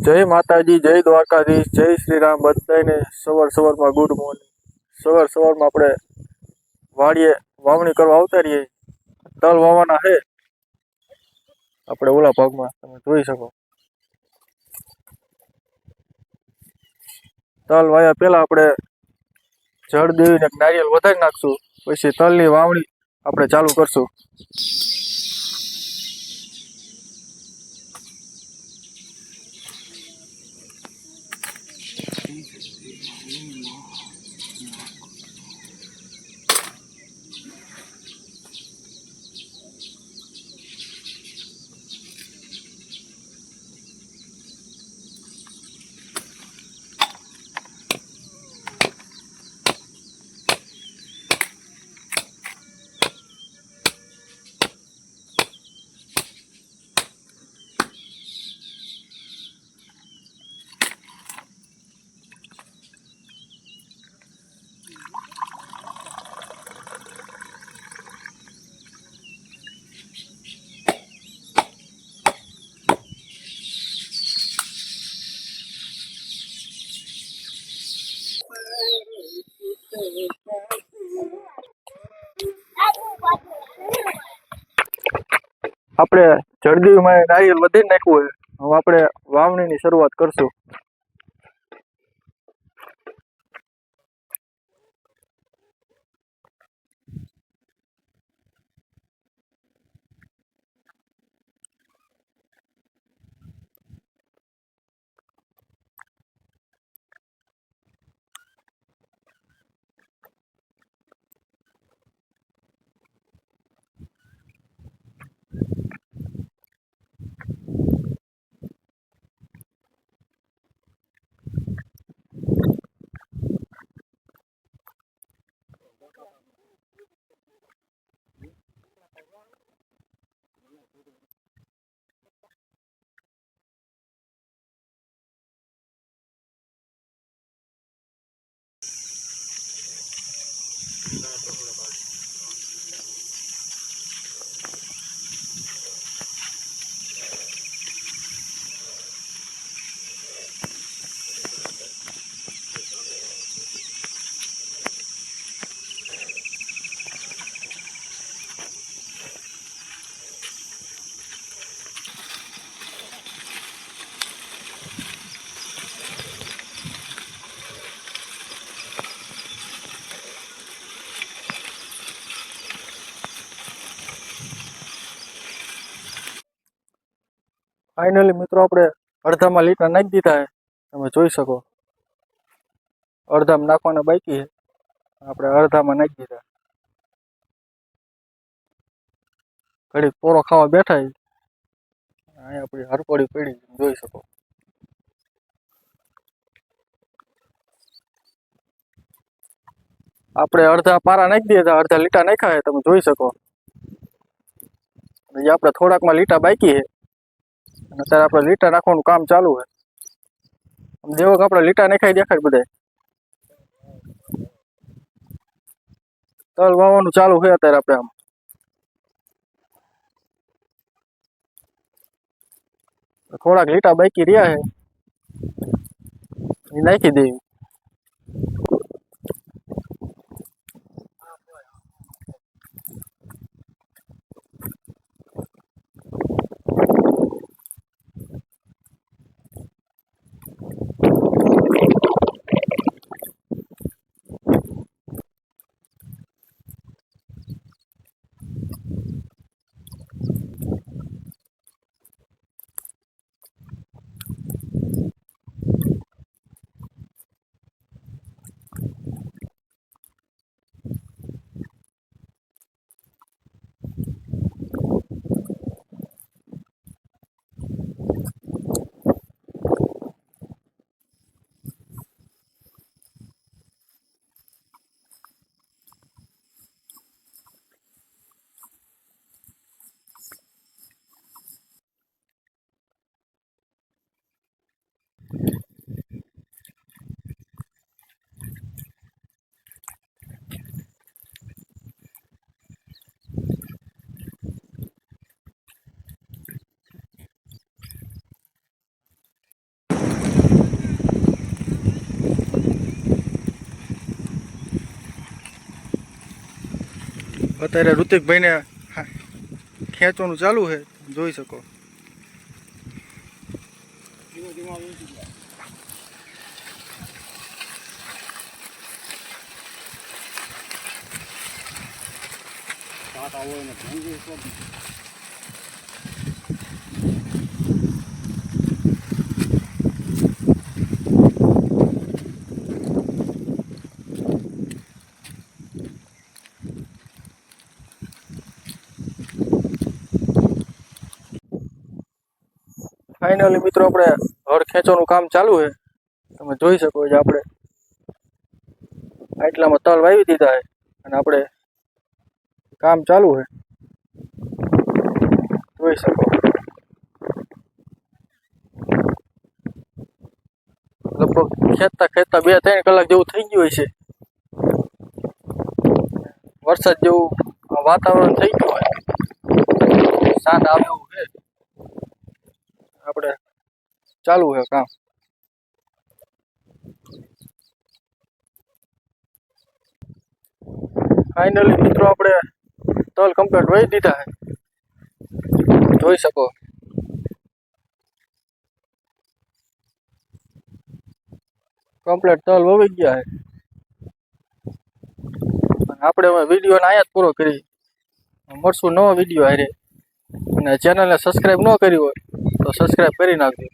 જય માતાજી, જય દ્વારકાધીશ, જય શ્રી રામ. બધાને સવારમાં ગુડ મોર્નિંગ. સવારમાં આપણે વાડીએ વાવણી કરવા આવતા રહીએ. તલ વાવવાના છે આપણે ઓલા ભાગમાં, તમે જોઈ શકો. તલ વાયા પહેલા આપણે જળ દેવીને નારિયેલ વધારી નાખશું, પછી તલની વાવણી આપણે ચાલુ કરશું. આપણે જળદેવીમાં નારિયેલ વધારી નાખ્યું હોય. હવે આપણે વાવણીની શરૂઆત કરશું. ફાઇનલી મિત્રો આપણે અડધામાં લીટા નાખી દીધા છે, તમે જોઈ શકો. અડધામાં નાખવાના બાકી છે, આપણે અડધામાં નાખી દીધા. ઘડીક પોરો ખાવા બેઠા છે. અહીંયા આપણી હરપડી પડી જોઈ શકો. આપણે અડધા પારા નાખી દીધા, અડધા લીટા નાખ્યા છે, તમે જોઈ શકો. હજી આપણે થોડાકમાં લીટા બાકી છે. અને અત્યારે આપણે લીટા નાખવાનું કામ ચાલુ છે. જેવો કે આપણે લીટા નાખાઈ દેખાય બધા. તલ વાવવાનું ચાલુ છે અત્યારે. આપણે આમ થોડાક લીટા બાકી રહ્યા છે, એ નાખી દેવી. અત્યારે ઋતિકભાઈને ખેંચવાનું ચાલુ છે, જોઈ શકો. ફાઇનલી મિત્રો આપણે હળ ખેંચવાનું કામ ચાલુ છે. તમે જોઈ શકો છો આપણે આટલામાં તલ વાવી દીધા છે અને આપણે કામ ચાલુ છે, જોઈ શકો. લગભગ ખેંચતા ખેંચતા 2-3 કલાક જેવું થઈ ગયું હોય છે. વરસાદ જેવું વાતાવરણ થઈ ગયું હોય, સાંજ આવે એવું છે. આપણે ચાલુ છે કામ. ફાઇનલી મિત્રો આપણે તલ કમ્પ્લીટ વાવી દીધા છે, જોઈ શકો. કમ્પ્લીટ તલ વવી ગયા છે. આપણે હવે વિડીયોને અહીંયા જ પૂરો કરી. મળશું નવો વિડીયો હારે. અને ચેનલને સબસ્ક્રાઈબ ન કરી હોય તો સબસ્ક્રાઈબ કરી નાખજો.